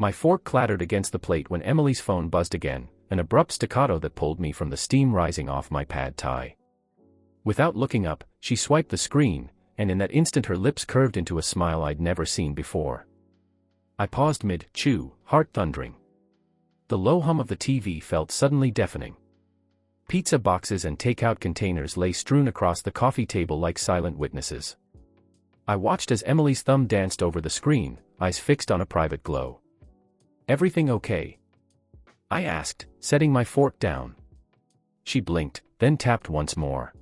My fork clattered against the plate when Emily's phone buzzed again, an abrupt staccato that pulled me from the steam rising off my pad thai. Without looking up, she swiped the screen, and in that instant her lips curved into a smile I'd never seen before. I paused mid-chew, heart thundering. The low hum of the TV felt suddenly deafening. Pizza boxes and takeout containers lay strewn across the coffee table like silent witnesses. I watched as Emily's thumb danced over the screen, eyes fixed on a private glow. "Everything okay?" I asked, setting my fork down. She blinked, then tapped once more.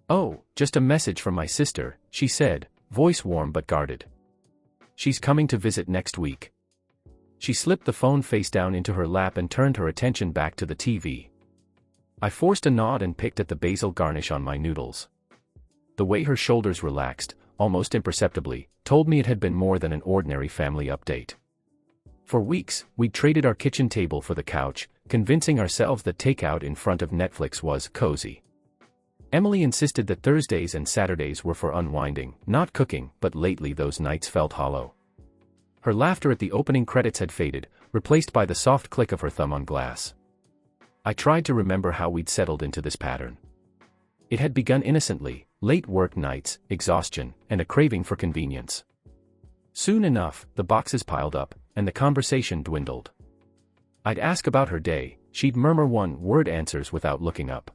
"Oh, just a message from my sister," she said, voice warm but guarded. "She's coming to visit next week." She slipped the phone face down into her lap and turned her attention back to the TV. I forced a nod and picked at the basil garnish on my noodles. The way her shoulders relaxed, almost imperceptibly, told me it had been more than an ordinary family update. For weeks, we'd traded our kitchen table for the couch, convincing ourselves that takeout in front of Netflix was cozy. Emily insisted that Thursdays and Saturdays were for unwinding, not cooking, but lately those nights felt hollow. Her laughter at the opening credits had faded, replaced by the soft click of her thumb on glass. I tried to remember how we'd settled into this pattern. It had begun innocently, late work nights, exhaustion, and a craving for convenience. Soon enough, the boxes piled up, and the conversation dwindled. I'd ask about her day, she'd murmur one-word answers without looking up.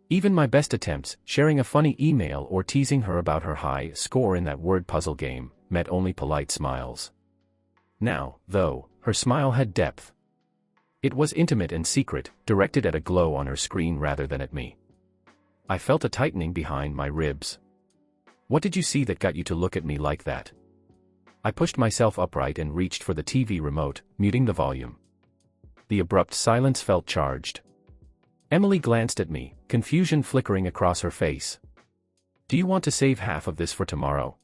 Even my best attempts, sharing a funny email or teasing her about her high score in that word puzzle game, met only polite smiles. Now, though, her smile had depth. It was intimate and secret, directed at a glow on her screen rather than at me. I felt a tightening behind my ribs. "What did you see that got you to look at me like that?" I pushed myself upright and reached for the TV remote, muting the volume. The abrupt silence felt charged. Emily glanced at me, confusion flickering across her face. "Do you want to save half of this for tomorrow?"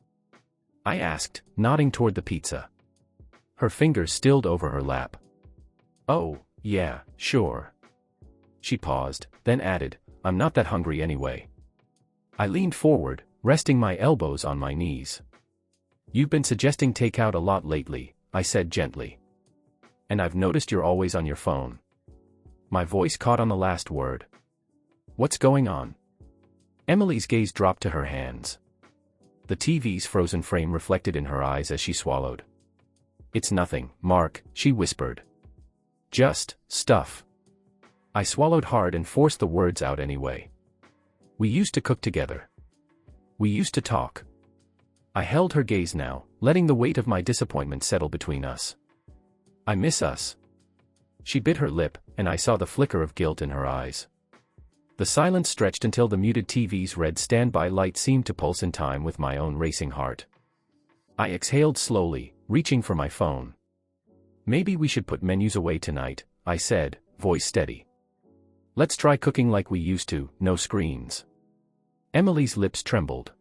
I asked, nodding toward the pizza. Her fingers stilled over her lap. "Oh, yeah, sure." She paused, then added, "I'm not that hungry anyway." I leaned forward, resting my elbows on my knees. "You've been suggesting takeout a lot lately," I said gently. "And I've noticed you're always on your phone." My voice caught on the last word. "What's going on?" Emily's gaze dropped to her hands. The TV's frozen frame reflected in her eyes as she swallowed. "It's nothing, Mark," she whispered. "Just stuff." I swallowed hard and forced the words out anyway. "We used to cook together. We used to talk." I held her gaze now, letting the weight of my disappointment settle between us. "I miss us." She bit her lip, and I saw the flicker of guilt in her eyes. The silence stretched until the muted TV's red standby light seemed to pulse in time with my own racing heart. I exhaled slowly, reaching for my phone. "Maybe we should put menus away tonight," I said, voice steady. "Let's try cooking like we used to, no screens." Emily's lips trembled.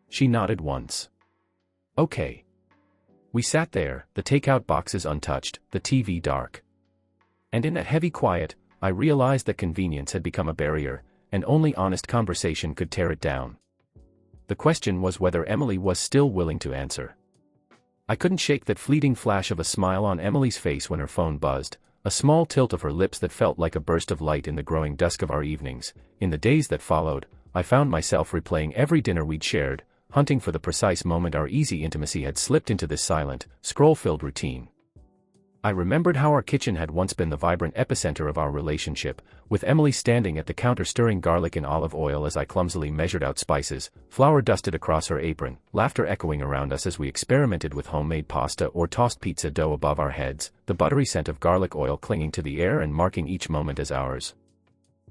She nodded once. "Okay." We sat there, the takeout boxes untouched, the TV dark. And in that heavy quiet, I realized that convenience had become a barrier, and only honest conversation could tear it down. The question was whether Emily was still willing to answer. I couldn't shake that fleeting flash of a smile on Emily's face when her phone buzzed, a small tilt of her lips that felt like a burst of light in the growing dusk of our evenings. In the days that followed, I found myself replaying every dinner we'd shared, hunting for the precise moment our easy intimacy had slipped into this silent, scroll-filled routine. I remembered how our kitchen had once been the vibrant epicenter of our relationship, with Emily standing at the counter stirring garlic in olive oil as I clumsily measured out spices, flour dusted across her apron, laughter echoing around us as we experimented with homemade pasta or tossed pizza dough above our heads, the buttery scent of garlic oil clinging to the air and marking each moment as ours.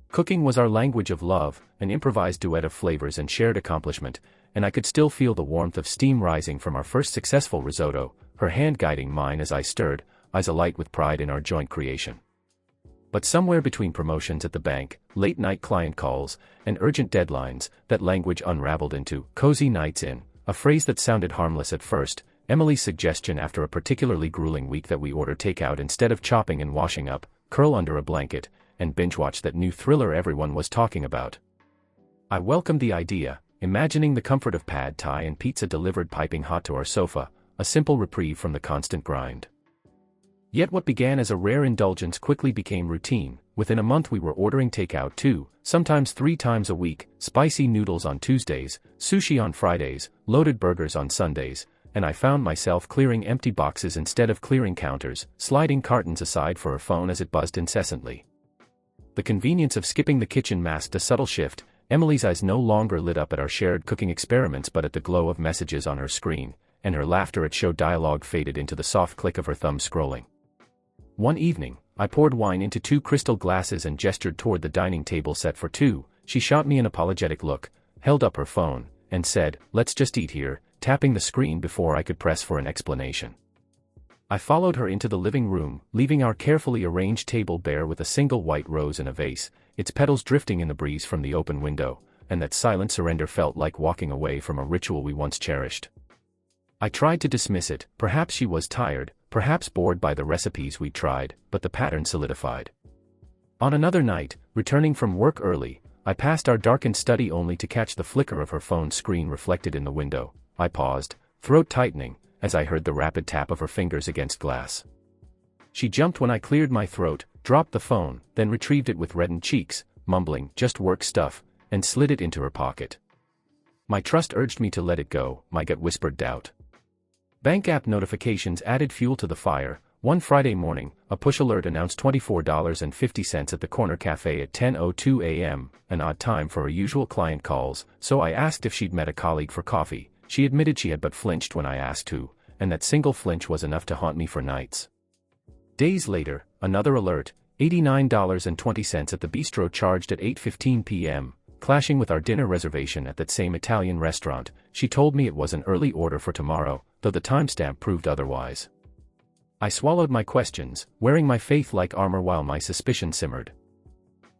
Cooking was our language of love, an improvised duet of flavors and shared accomplishment, and I could still feel the warmth of steam rising from our first successful risotto, her hand guiding mine as I stirred, eyes alight with pride in our joint creation. But somewhere between promotions at the bank, late-night client calls, and urgent deadlines, that language unraveled into cozy nights in, a phrase that sounded harmless at first. Emily's suggestion after a particularly grueling week that we order takeout instead of chopping and washing up, curl under a blanket, and binge-watch that new thriller everyone was talking about. I welcomed the idea, imagining the comfort of pad thai and pizza delivered piping hot to our sofa, a simple reprieve from the constant grind. Yet what began as a rare indulgence quickly became routine. Within a month we were ordering takeout 2, sometimes 3 times a week, spicy noodles on Tuesdays, sushi on Fridays, loaded burgers on Sundays, and I found myself clearing empty boxes instead of clearing counters, sliding cartons aside for her phone as it buzzed incessantly. The convenience of skipping the kitchen masked a subtle shift. Emily's eyes no longer lit up at our shared cooking experiments but at the glow of messages on her screen, and her laughter at show dialogue faded into the soft click of her thumb scrolling. One evening, I poured wine into 2 crystal glasses and gestured toward the dining table set for 2. She shot me an apologetic look, held up her phone, and said, "Let's just eat here," tapping the screen before I could press for an explanation. I followed her into the living room, leaving our carefully arranged table bare with a single white rose in a vase, its petals drifting in the breeze from the open window, and that silent surrender felt like walking away from a ritual we once cherished. I tried to dismiss it. Perhaps she was tired, perhaps bored by the recipes we tried, but the pattern solidified. On another night, returning from work early, I passed our darkened study only to catch the flicker of her phone screen reflected in the window. I paused, throat tightening, as I heard the rapid tap of her fingers against glass. She jumped when I cleared my throat, dropped the phone, then retrieved it with reddened cheeks, mumbling, "Just work stuff," and slid it into her pocket. My trust urged me to let it go, my gut whispered doubt. Bank app notifications added fuel to the fire. One Friday morning, a push alert announced $24.50 at the corner café at 10:02 a.m., an odd time for her usual client calls, so I asked if she'd met a colleague for coffee. She admitted she had but flinched when I asked who, and that single flinch was enough to haunt me for nights. Days later, another alert, $89.20 at the bistro charged at 8:15 p.m., clashing with our dinner reservation at that same Italian restaurant. She told me it was an early order for tomorrow, though the timestamp proved otherwise. I swallowed my questions, wearing my faith like armor while my suspicion simmered.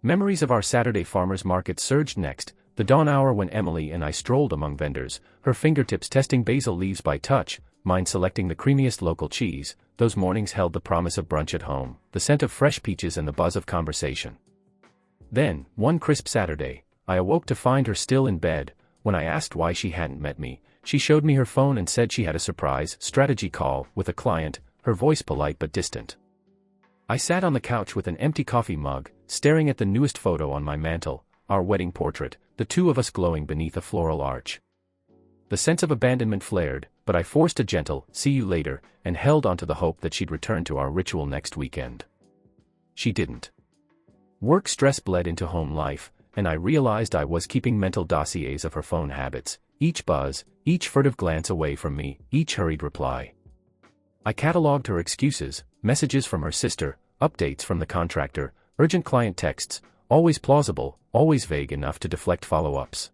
Memories of our Saturday farmers market surged next, the dawn hour when Emily and I strolled among vendors, her fingertips testing basil leaves by touch, mine selecting the creamiest local cheese. Those mornings held the promise of brunch at home, the scent of fresh peaches and the buzz of conversation. Then, one crisp Saturday, I awoke to find her still in bed. When I asked why she hadn't met me, she showed me her phone and said she had a surprise strategy call with a client, her voice polite but distant. I sat on the couch with an empty coffee mug, staring at the newest photo on my mantel, our wedding portrait, the 2 of us glowing beneath a floral arch. The sense of abandonment flared, but I forced a gentle, "See you later," and held onto the hope that she'd return to our ritual next weekend. She didn't. Work stress bled into home life, and I realized I was keeping mental dossiers of her phone habits, each buzz, each furtive glance away from me, each hurried reply. I catalogued her excuses, messages from her sister, updates from the contractor, urgent client texts, always plausible, always vague enough to deflect follow-ups.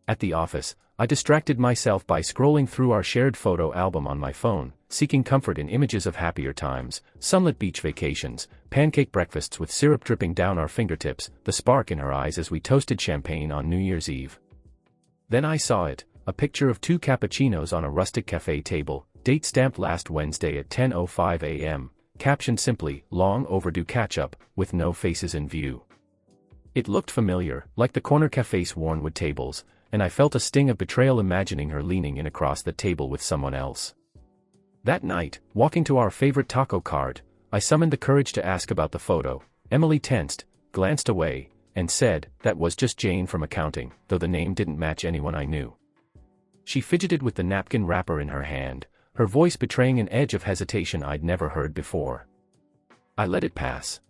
At the office, I distracted myself by scrolling through our shared photo album on my phone, seeking comfort in images of happier times, sunlit beach vacations, pancake breakfasts with syrup dripping down our fingertips, the spark in her eyes as we toasted champagne on New Year's Eve. Then I saw it, a picture of 2 cappuccinos on a rustic café table, date stamped last Wednesday at 10:05 a.m., captioned simply, "Long overdue catch-up," with no faces in view. It looked familiar, like the corner café's worn wood tables, and I felt a sting of betrayal imagining her leaning in across the table with someone else. That night, walking to our favorite taco cart, I summoned the courage to ask about the photo. Emily tensed, glanced away, and said, "That was just Jane from accounting," though the name didn't match anyone I knew. She fidgeted with the napkin wrapper in her hand, her voice betraying an edge of hesitation I'd never heard before. I let it pass.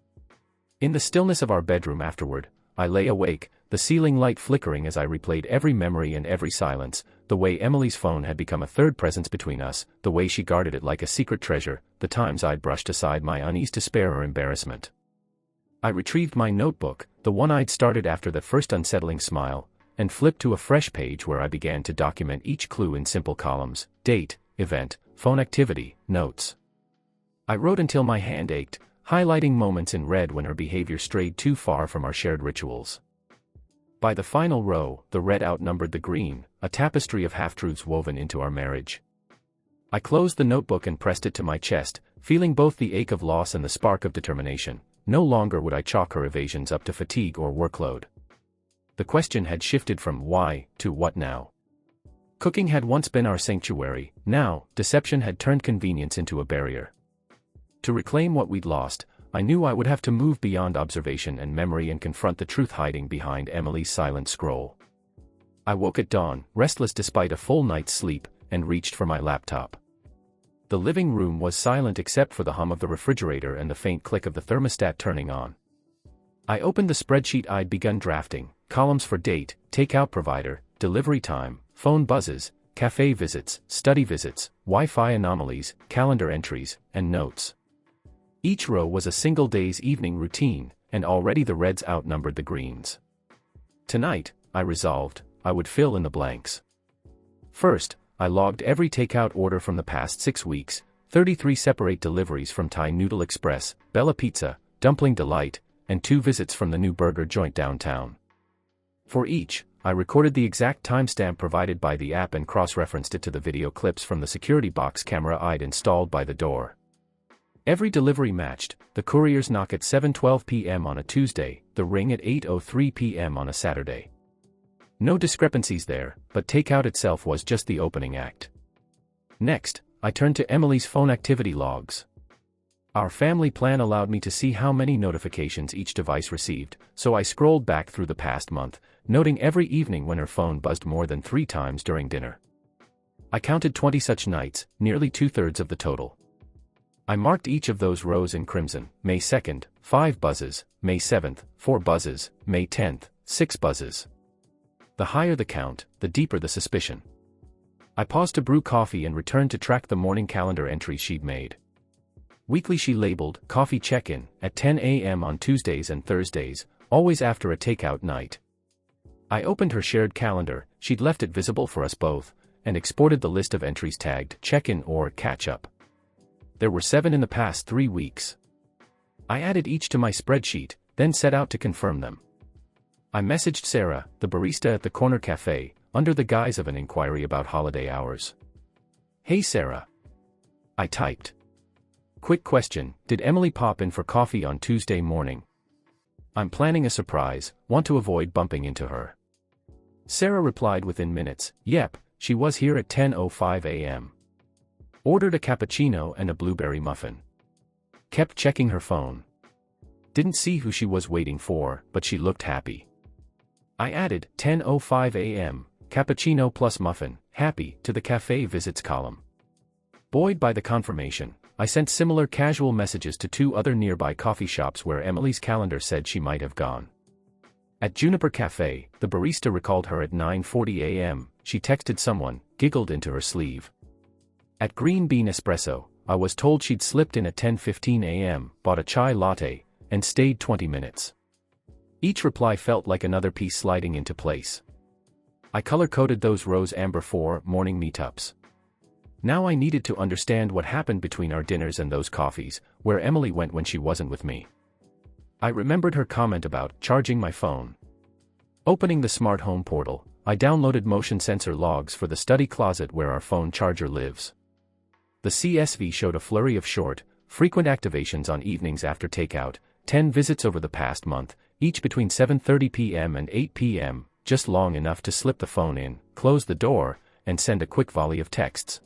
In the stillness of our bedroom afterward, I lay awake, the ceiling light flickering as I replayed every memory and every silence, the way Emily's phone had become a third presence between us, the way she guarded it like a secret treasure, the times I'd brushed aside my unease, despair or embarrassment. I retrieved my notebook, the one I'd started after the first unsettling smile, and flipped to a fresh page where I began to document each clue in simple columns: date, event, phone activity, notes. I wrote until my hand ached, highlighting moments in red when her behavior strayed too far from our shared rituals. By the final row, the red outnumbered the green, a tapestry of half-truths woven into our marriage. I closed the notebook and pressed it to my chest, feeling both the ache of loss and the spark of determination. No longer would I chalk her evasions up to fatigue or workload. The question had shifted from why to what now. Cooking had once been our sanctuary, now, deception had turned convenience into a barrier. To reclaim what we'd lost, I knew I would have to move beyond observation and memory and confront the truth hiding behind Emily's silent scroll. I woke at dawn, restless despite a full night's sleep, and reached for my laptop. The living room was silent except for the hum of the refrigerator and the faint click of the thermostat turning on. I opened the spreadsheet I'd begun drafting, columns for date, takeout provider, delivery time, phone buzzes, café visits, study visits, Wi-Fi anomalies, calendar entries, and notes. Each row was a single day's evening routine, and already the reds outnumbered the greens. Tonight, I resolved, I would fill in the blanks. First, I logged every takeout order from the past 6 weeks, 33 separate deliveries from Thai Noodle Express, Bella Pizza, Dumpling Delight, and 2 visits from the new burger joint downtown. For each, I recorded the exact timestamp provided by the app and cross-referenced it to the video clips from the security box camera I'd installed by the door. Every delivery matched: the courier's knock at 7:12 p.m. on a Tuesday, the ring at 8:03 p.m. on a Saturday. No discrepancies there, but takeout itself was just the opening act. Next, I turned to Emily's phone activity logs. Our family plan allowed me to see how many notifications each device received, so I scrolled back through the past month, noting every evening when her phone buzzed more than 3 times during dinner. I counted 20 such nights, nearly 2/3 of the total. I marked each of those rows in crimson: May 2nd, 5 buzzes, May 7th, 4 buzzes, May 10th, 6 buzzes. The higher the count, the deeper the suspicion. I paused to brew coffee and returned to track the morning calendar entries she'd made. Weekly she labeled, coffee check-in, at 10 a.m. on Tuesdays and Thursdays, always after a takeout night. I opened her shared calendar, she'd left it visible for us both, and exported the list of entries tagged check-in or catch-up. There were 7 in the past 3 weeks. I added each to my spreadsheet, then set out to confirm them. I messaged Sarah, the barista at the corner cafe, under the guise of an inquiry about holiday hours. "Hey Sarah." I typed. "Quick question, did Emily pop in for coffee on Tuesday morning? I'm planning a surprise, want to avoid bumping into her." Sarah replied within minutes, "Yep, she was here at 10:05 a.m. Ordered a cappuccino and a blueberry muffin. Kept checking her phone. Didn't see who she was waiting for, but she looked happy." I added 10:05 a.m., cappuccino plus muffin, happy, to the cafe visits column. Buoyed by the confirmation, I sent similar casual messages to 2 other nearby coffee shops where Emily's calendar said she might have gone. At Juniper Cafe, the barista recalled her at 9:40 a.m., she texted someone, giggled into her sleeve. At Green Bean Espresso, I was told she'd slipped in at 10:15 a.m., bought a chai latte, and stayed 20 minutes. Each reply felt like another piece sliding into place. I color-coded those rows amber for morning meetups. Now I needed to understand what happened between our dinners and those coffees, where Emily went when she wasn't with me. I remembered her comment about charging my phone. Opening the smart home portal, I downloaded motion sensor logs for the study closet where our phone charger lives. The CSV showed a flurry of short, frequent activations on evenings after takeout, 10 visits over the past month, each between 7:30 p.m. and 8 p.m., just long enough to slip the phone in, close the door, and send a quick volley of texts.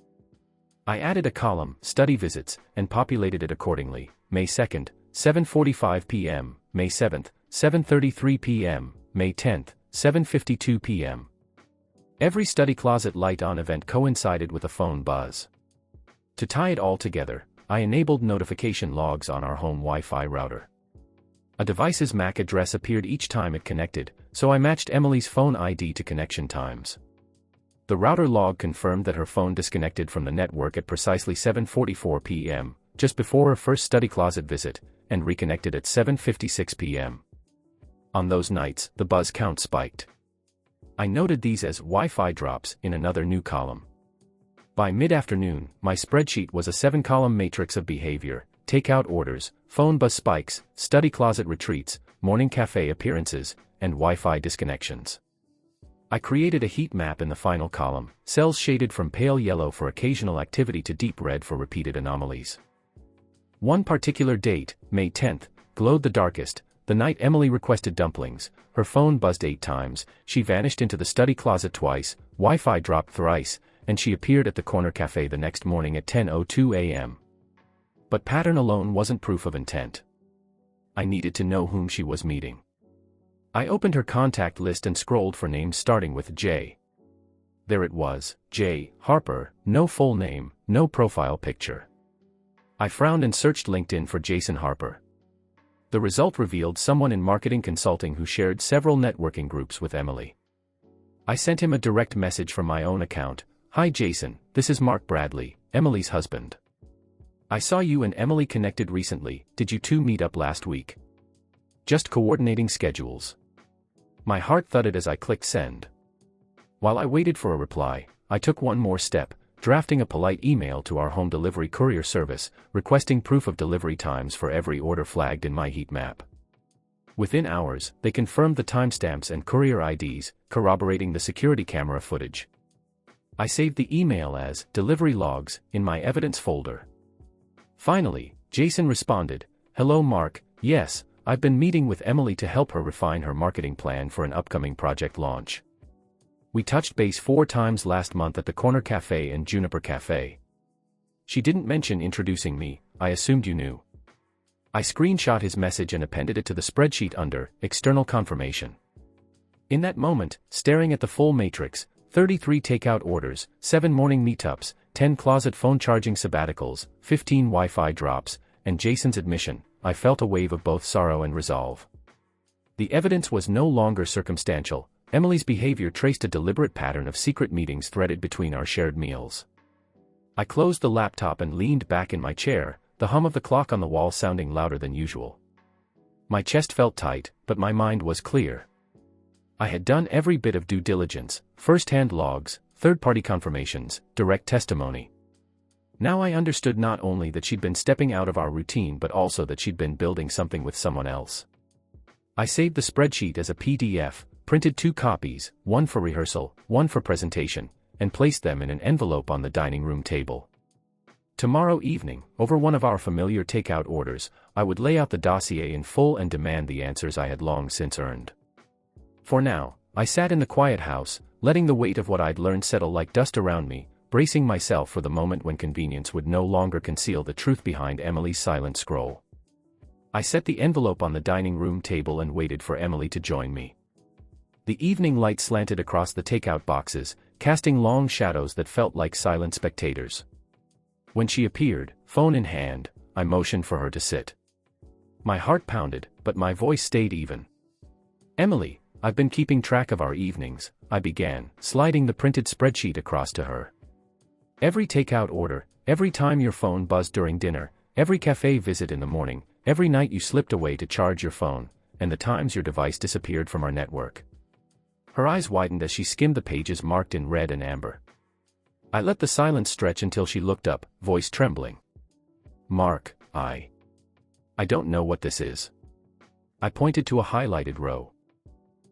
I added a column, study visits, and populated it accordingly: May 2nd, 7:45 p.m., May 7th, 7:33 p.m., May 10th, 7:52 p.m. Every study closet light-on event coincided with a phone buzz. To tie it all together, I enabled notification logs on our home Wi-Fi router. A device's MAC address appeared each time it connected, so I matched Emily's phone ID to connection times. The router log confirmed that her phone disconnected from the network at precisely 7:44 p.m., just before her first study closet visit, and reconnected at 7:56 p.m. On those nights, the buzz count spiked. I noted these as Wi-Fi drops in another new column. By mid-afternoon, my spreadsheet was a 7-column matrix of behavior: takeout orders, phone buzz spikes, study closet retreats, morning cafe appearances, and Wi-Fi disconnections. I created a heat map in the final column, cells shaded from pale yellow for occasional activity to deep red for repeated anomalies. One particular date, May 10th, glowed the darkest: the night Emily requested dumplings. Her phone buzzed 8 times, she vanished into the study closet twice, Wi-Fi dropped thrice, and she appeared at the corner cafe the next morning at 10:02 a.m. But pattern alone wasn't proof of intent. I needed to know whom she was meeting. I opened her contact list and scrolled for names starting with J. There it was, J. Harper, no full name, no profile picture. I frowned and searched LinkedIn for Jason Harper. The result revealed someone in marketing consulting who shared several networking groups with Emily. I sent him a direct message from my own account. Hi Jason, this is Mark Bradley, Emily's husband. I saw you and Emily connected recently. Did you two meet up last week? Just coordinating schedules. My heart thudded as I clicked send. While I waited for a reply, I took one more step, drafting a polite email to our home delivery courier service, requesting proof of delivery times for every order flagged in my heat map. Within hours, they confirmed the timestamps and courier IDs, corroborating the security camera footage. I saved the email as delivery logs in my evidence folder. Finally, Jason responded, "Hello Mark, yes, I've been meeting with Emily to help her refine her marketing plan for an upcoming project launch. We touched base 4 times last month at the Corner Café and Juniper Café. She didn't mention introducing me, I assumed you knew." I screenshot his message and appended it to the spreadsheet under external confirmation. In that moment, staring at the full matrix, 33 takeout orders, 7 morning meetups, 10 closet phone charging sabbaticals, 15 Wi-Fi drops, and Jason's admission, I felt a wave of both sorrow and resolve. The evidence was no longer circumstantial. Emily's behavior traced a deliberate pattern of secret meetings threaded between our shared meals. I closed the laptop and leaned back in my chair, the hum of the clock on the wall sounding louder than usual. My chest felt tight, but my mind was clear. I had done every bit of due diligence, first-hand logs, third-party confirmations, direct testimony. Now I understood not only that she'd been stepping out of our routine but also that she'd been building something with someone else. I saved the spreadsheet as a PDF, printed 2 copies, one for rehearsal, one for presentation, and placed them in an envelope on the dining room table. Tomorrow evening, over one of our familiar takeout orders, I would lay out the dossier in full and demand the answers I had long since earned. For now, I sat in the quiet house, letting the weight of what I'd learned settle like dust around me, bracing myself for the moment when convenience would no longer conceal the truth behind Emily's silent scroll. I set the envelope on the dining room table and waited for Emily to join me. The evening light slanted across the takeout boxes, casting long shadows that felt like silent spectators. When she appeared, phone in hand, I motioned for her to sit. My heart pounded, but my voice stayed even. "Emily, I've been keeping track of our evenings," I began, sliding the printed spreadsheet across to her. "Every takeout order, every time your phone buzzed during dinner, every cafe visit in the morning, every night you slipped away to charge your phone, and the times your device disappeared from our network." Her eyes widened as she skimmed the pages marked in red and amber. I let the silence stretch until she looked up, voice trembling. "Mark, I don't know what this is." I pointed to a highlighted row.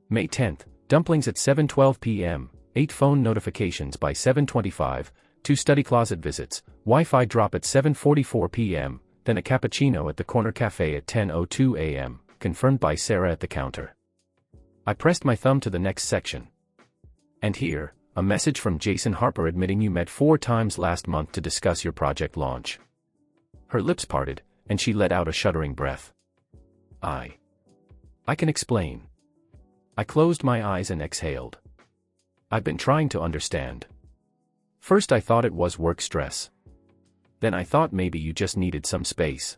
May 10th, dumplings at 7:12 p.m., 8 phone notifications by 7:25, 2 study closet visits, Wi-Fi drop at 7:44 p.m., then a cappuccino at the Corner Café at 10:02 a.m., confirmed by Sarah at the counter. I pressed my thumb to the next section. "And here, a message from Jason Harper admitting you met 4 times last month to discuss your project launch." Her lips parted, and she let out a shuddering breath. I can explain." I closed my eyes and exhaled. I've been trying to understand. First I thought it was work stress. Then I thought maybe you just needed some space.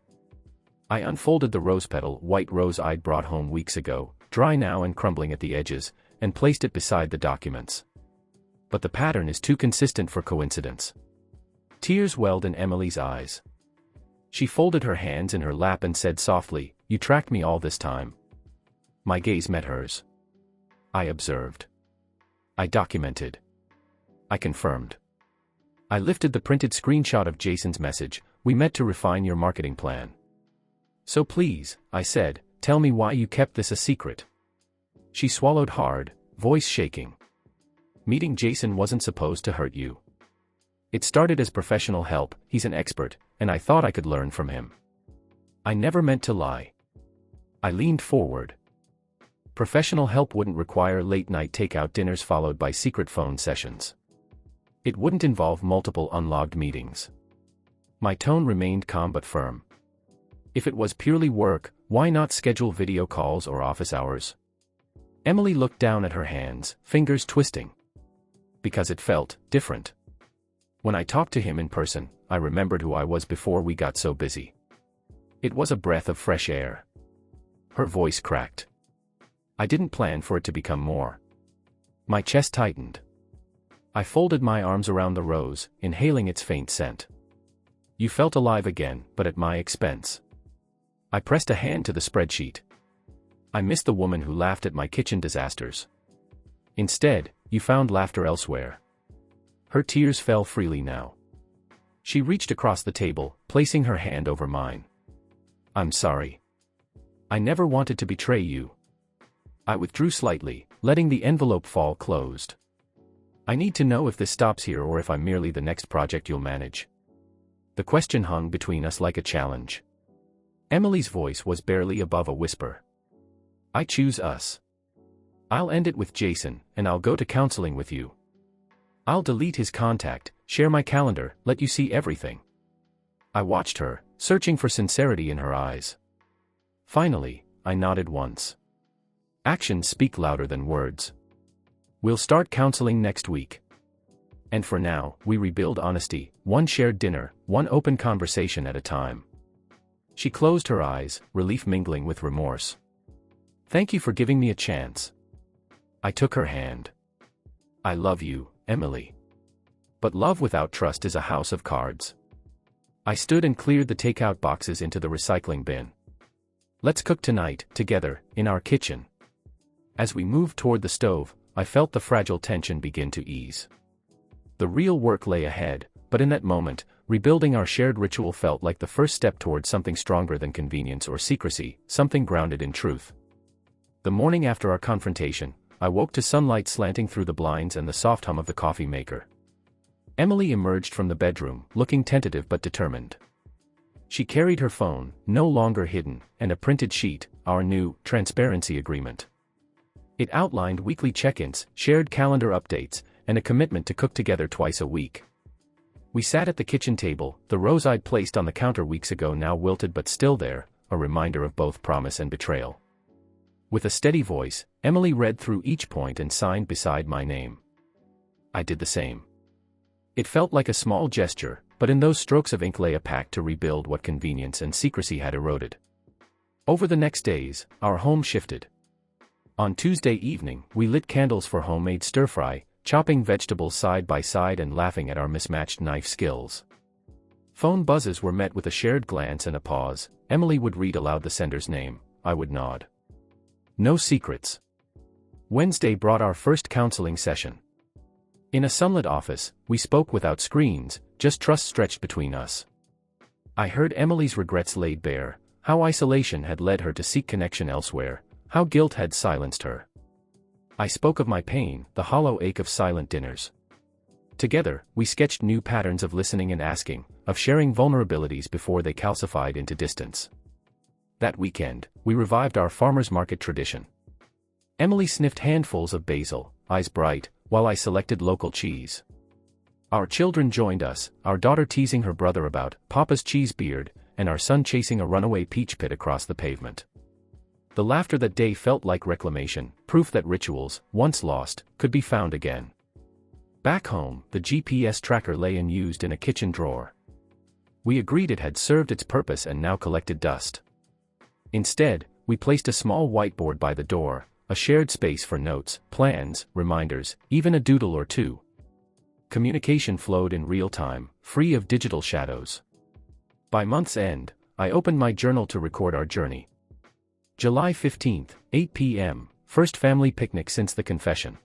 I unfolded the rose petal white rose I'd brought home weeks ago, dry now and crumbling at the edges, and placed it beside the documents. But the pattern is too consistent for coincidence. Tears welled in Emily's eyes. She folded her hands in her lap and said softly, "You tracked me all this time." My gaze met hers. I observed. I documented. I confirmed. I lifted the printed screenshot of Jason's message, "We met to refine your marketing plan." "So please," I said, "tell me why you kept this a secret." She swallowed hard, voice shaking. "Meeting Jason wasn't supposed to hurt you. It started as professional help, he's an expert, and I thought I could learn from him. I never meant to lie." I leaned forward. Professional help wouldn't require late-night takeout dinners followed by secret phone sessions. It wouldn't involve multiple unlogged meetings. My tone remained calm but firm. If it was purely work, why not schedule video calls or office hours? Emily looked down at her hands, fingers twisting. Because it felt different. When I talked to him in person, I remembered who I was before we got so busy. It was a breath of fresh air. Her voice cracked. I didn't plan for it to become more. My chest tightened. I folded my arms around the rose, inhaling its faint scent. You felt alive again, but at my expense. I pressed a hand to the spreadsheet. I missed the woman who laughed at my kitchen disasters. Instead, you found laughter elsewhere. Her tears fell freely now. She reached across the table, placing her hand over mine. I'm sorry. I never wanted to betray you. I withdrew slightly, letting the envelope fall closed. I need to know if this stops here or if I'm merely the next project you'll manage. The question hung between us like a challenge. Emily's voice was barely above a whisper. I choose us. I'll end it with Jason, and I'll go to counseling with you. I'll delete his contact, share my calendar, let you see everything. I watched her, searching for sincerity in her eyes. Finally, I nodded once. Actions speak louder than words. We'll start counseling next week. And for now, we rebuild honesty, one shared dinner, one open conversation at a time. She closed her eyes, relief mingling with remorse. Thank you for giving me a chance. I took her hand. I love you, Emily. But love without trust is a house of cards. I stood and cleared the takeout boxes into the recycling bin. Let's cook tonight, together, in our kitchen. As we moved toward the stove, I felt the fragile tension begin to ease. The real work lay ahead, but in that moment, rebuilding our shared ritual felt like the first step towards something stronger than convenience or secrecy, something grounded in truth. The morning after our confrontation, I woke to sunlight slanting through the blinds and the soft hum of the coffee maker. Emily emerged from the bedroom, looking tentative but determined. She carried her phone, no longer hidden, and a printed sheet, our new transparency agreement. It outlined weekly check-ins, shared calendar updates, and a commitment to cook together twice a week. We sat at the kitchen table, the rose I'd placed on the counter weeks ago now wilted but still there, a reminder of both promise and betrayal. With a steady voice, Emily read through each point and signed beside my name. I did the same. It felt like a small gesture, but in those strokes of ink lay a pact to rebuild what convenience and secrecy had eroded. Over the next days, our home shifted. On Tuesday evening, we lit candles for homemade stir-fry, chopping vegetables side by side and laughing at our mismatched knife skills. Phone buzzes were met with a shared glance and a pause. Emily would read aloud the sender's name, I would nod. No secrets. Wednesday brought our first counseling session. In a sunlit office, we spoke without screens, just trust stretched between us. I heard Emily's regrets laid bare, how isolation had led her to seek connection elsewhere, how guilt had silenced her. I spoke of my pain, the hollow ache of silent dinners. Together, we sketched new patterns of listening and asking, of sharing vulnerabilities before they calcified into distance. That weekend, we revived our farmer's market tradition. Emily sniffed handfuls of basil, eyes bright, while I selected local cheese. Our children joined us, our daughter teasing her brother about Papa's cheese beard, and our son chasing a runaway peach pit across the pavement. The laughter that day felt like reclamation, proof that rituals, once lost, could be found again. Back home, the GPS tracker lay unused in a kitchen drawer. We agreed it had served its purpose and now collected dust. Instead, we placed a small whiteboard by the door, a shared space for notes, plans, reminders, even a doodle or two. Communication flowed in real time, free of digital shadows. By month's end, I opened my journal to record our journey. July 15th, 8 p.m., first family picnic since the confession.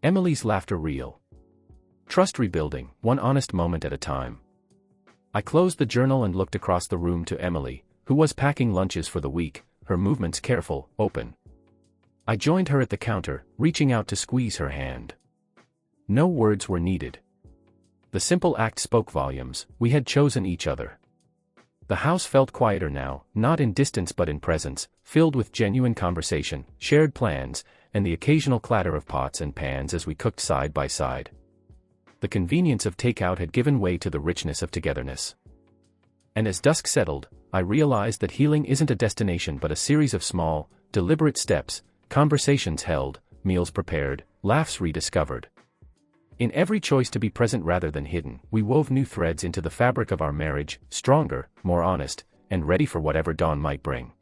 Emily's laughter real. Trust rebuilding, one honest moment at a time. I closed the journal and looked across the room to Emily, who was packing lunches for the week, her movements careful, open. I joined her at the counter, reaching out to squeeze her hand. No words were needed. The simple act spoke volumes, we had chosen each other. The house felt quieter now, not in distance but in presence, filled with genuine conversation, shared plans, and the occasional clatter of pots and pans as we cooked side by side. The convenience of takeout had given way to the richness of togetherness. And as dusk settled, I realized that healing isn't a destination but a series of small, deliberate steps, conversations held, meals prepared, laughs rediscovered. In every choice to be present rather than hidden, we wove new threads into the fabric of our marriage, stronger, more honest, and ready for whatever dawn might bring.